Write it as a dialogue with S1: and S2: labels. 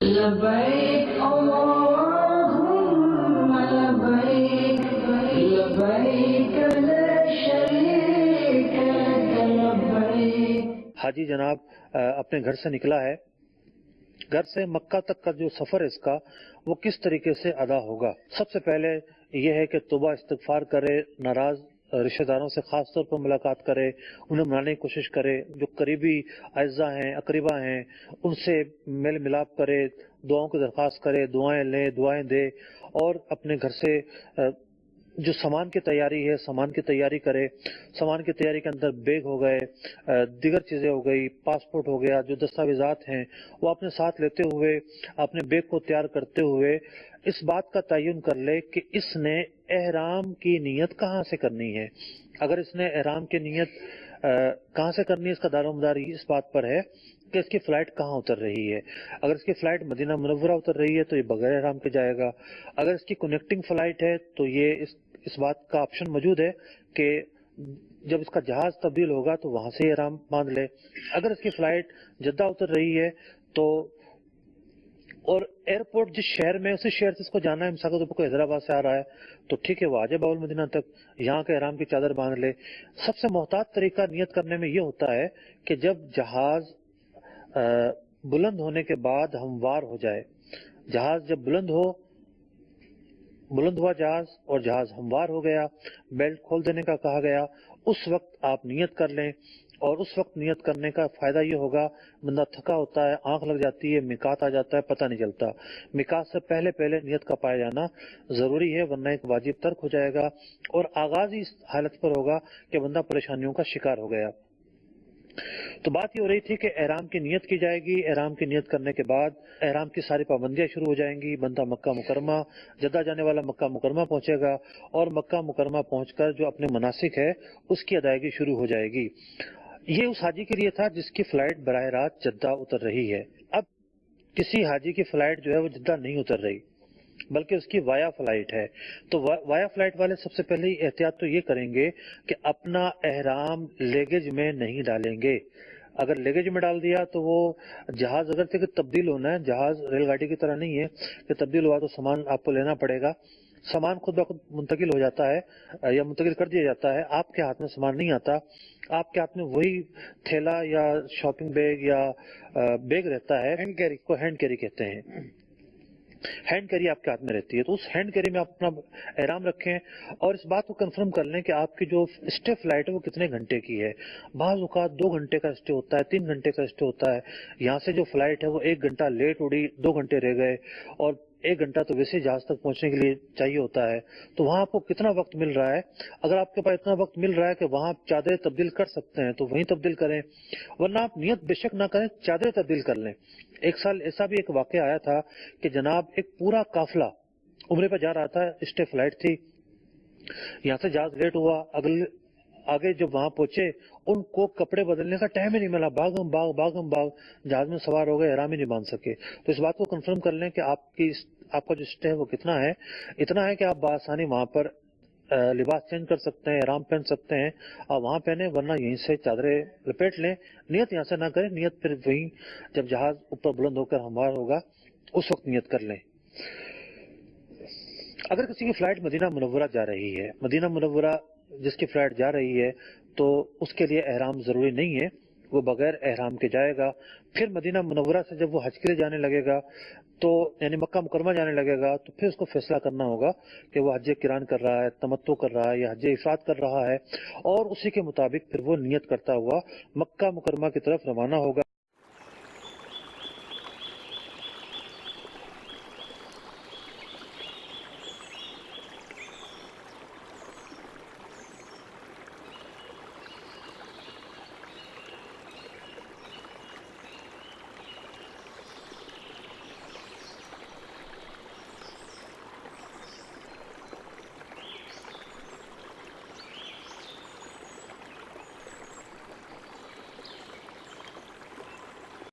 S1: لبیک اللہم لبیک لبیک لا شریک لک لبیک۔
S2: حاجی جناب اپنے گھر سے نکلا ہے، گھر سے مکہ تک کا جو سفر ہے اس کا وہ کس طریقے سے ادا ہوگا؟ سب سے پہلے یہ ہے کہ توبہ استغفار کرے، ناراض رشتہ داروں سے خاص طور پر ملاقات کرے، انہیں منانے کی کوشش کرے، جو قریبی اعزاء ہیں اقربا ہیں ان سے میل ملاپ کرے، دعاؤں کی درخواست کرے، دعائیں لے، دعائیں دے، اور اپنے گھر سے جو سامان کی تیاری ہے سامان کی تیاری کرے۔ سامان کی تیاری کے اندر بیگ ہو گئے، دیگر چیزیں ہو گئی، پاسپورٹ ہو گیا، جو دستاویزات ہیں وہ اپنے ساتھ لیتے ہوئے اپنے بیگ کو تیار کرتے ہوئے اس بات کا تعین کر لے کہ اس نے احرام کی نیت کہاں سے کرنی ہے۔ اگر اس نے احرام کی نیت کہاں سے کرنی ہے، اس کا دار و مدار اس بات پر ہے کہ اس کی فلائٹ کہاں اتر رہی ہے۔ اگر اس کی فلائٹ مدینہ منورہ اتر رہی ہے تو یہ بغیر احرام کے جائے گا۔ اگر اس کی کنیکٹنگ فلائٹ ہے تو یہ اس بات کا آپشن موجود ہے کہ جب اس کا جہاز تبدیل ہوگا تو وہاں سے احرام باندھ لے۔ اگر اس کی فلائٹ جدہ اتر رہی ہے تو اور ایئرپورٹ جس شہر میں اسی شہر سے اس کو جانا ہے، مثال کے طور پر کوئی حیدرآباد سے آ رہا ہے تو ٹھیک ہے وہ آ جائے باب المدینہ تک، یہاں کے احرام کی چادر باندھ لے۔ سب سے محتاط طریقہ نیت کرنے میں یہ ہوتا ہے کہ جب جہاز بلند ہونے کے بعد ہموار ہو جائے، جہاز جب بلند ہوا جہاز اور جہاز ہموار ہو گیا، بیلٹ کھول دینے کا کہا گیا، اس وقت آپ نیت کر لیں۔ اور اس وقت نیت کرنے کا فائدہ یہ ہوگا، بندہ تھکا ہوتا ہے، آنکھ لگ جاتی ہے، میقات آ جاتا ہے، پتہ نہیں چلتا۔ میقات سے پہلے نیت کا پایا جانا ضروری ہے، ورنہ ایک واجب ترک ہو جائے گا اور آغاز ہی اس حالت پر ہوگا کہ بندہ پریشانیوں کا شکار ہو گیا۔ تو بات یہ ہو رہی تھی کہ احرام کی نیت کی جائے گی، احرام کی نیت کرنے کے بعد احرام کی ساری پابندیاں شروع ہو جائیں گی، بندہ مکہ مکرمہ جدہ جانے والا مکہ مکرمہ پہنچے گا اور مکہ مکرمہ پہنچ کر جو اپنے مناسک ہے اس کی ادائیگی شروع ہو جائے گی۔ یہ اس حاجی کے لیے تھا جس کی فلائٹ براہ راست جدہ اتر رہی ہے۔ اب کسی حاجی کی فلائٹ جو ہے وہ جدہ نہیں اتر رہی بلکہ اس کی وایا فلائٹ ہے، تو وایا فلائٹ والے سب سے پہلے احتیاط تو یہ کریں گے کہ اپنا احرام لیگیج میں نہیں ڈالیں گے۔ اگر لیگیج میں ڈال دیا تو وہ جہاز اگر سے تبدیل ہونا ہے، جہاز ریل گاڑی کی طرح نہیں ہے کہ تبدیل ہوا تو سامان آپ کو لینا پڑے گا، سامان خود بخود منتقل ہو جاتا ہے یا منتقل کر دیا جاتا ہے، آپ کے ہاتھ میں سامان نہیں آتا، آپ کے ہاتھ میں وہی تھیلا یا شاپنگ بیگ یا بیگ رہتا ہے، ہینڈ کیری کو ہینڈ کیری کہتے ہیں، ہینڈ کیری آپ کے ہاتھ میں رہتی ہے، تو اس ہینڈ کیری میں آپ اپنا احرام رکھیں اور اس بات کو کنفرم کر لیں کہ آپ کی جو اسٹے فلائٹ ہے وہ کتنے گھنٹے کی ہے۔ بعض اوقات 2 گھنٹے کا اسٹے ہوتا ہے، 3 گھنٹے کا اسٹے ہوتا ہے، یہاں سے جو فلائٹ ہے وہ 1 گھنٹہ لیٹ اڑی، 2 گھنٹے رہ گئے اور 1 گھنٹہ تو ویسے جہاز تک پہنچنے کے لیے چاہیے ہوتا ہے، تو وہاں آپ کو کتنا وقت مل رہا ہے؟ اگر آپ کے پاس اتنا وقت مل رہا ہے کہ وہاں آپ چادریں تبدیل کر سکتے ہیں تو وہیں تبدیل کریں، ورنہ آپ نیت بے شک نہ کریں، چادریں تبدیل کر لیں۔ ایک سال ایسا بھی ایک واقعہ آیا تھا کہ جناب ایک پورا قافلہ عمرے پہ جا رہا تھا، اسٹے فلائٹ تھی، یہاں سے جہاز لیٹ ہوا، آگے جب وہاں پہنچے ان کو کپڑے بدلنے کا ٹائم ہی نہیں ملا، باغم باغ جہاز میں سوار ہو گئے، احرام ہی نہیں باندھ سکے۔ تو اس بات کو کنفرم کر لیں کہ آپ کا جو اسٹے ہے وہ کتنا ہے، اتنا ہے کہ آپ بآسانی وہاں پر لباس چینج کر سکتے ہیں، احرام پہن سکتے ہیں اور وہاں پہنے، ورنہ یہیں سے چادریں لپیٹ لیں، نیت یہاں سے نہ کریں، نیت پھر وہیں جب جہاز اوپر بلند ہو کر ہموار ہوگا اس وقت نیت کر لیں۔ اگر کسی کی فلائٹ مدینہ منورہ جا رہی ہے، مدینہ منورہ جس کی فلائٹ جا رہی ہے تو اس کے لیے احرام ضروری نہیں ہے، وہ بغیر احرام کے جائے گا۔ پھر مدینہ منورہ سے جب وہ حج کے لیے جانے لگے گا تو یعنی مکہ مکرمہ جانے لگے گا تو پھر اس کو فیصلہ کرنا ہوگا کہ وہ حج قران کر رہا ہے، تمتع کر رہا ہے یا حج افراد کر رہا ہے، اور اسی کے مطابق پھر وہ نیت کرتا ہوا مکہ مکرمہ کی طرف روانہ ہوگا۔